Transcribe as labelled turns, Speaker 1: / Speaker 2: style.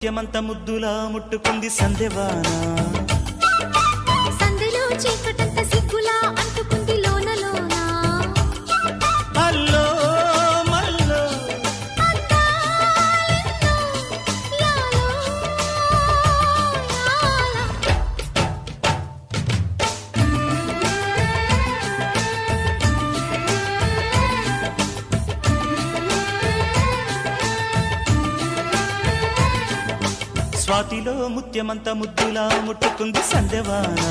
Speaker 1: ముత్యమంత ముద్దులా ముట్టుకుంది సందెవాన
Speaker 2: సందెలో చీకటంత సిగ్గులా అంటుకుంది లోన లోన
Speaker 1: అల్లో మల్లో
Speaker 2: అందాలెన్నో యాలో యాలా
Speaker 1: స్వాతిలో ముత్యమంత ముద్దులా ముట్టుకుంది సందెవాన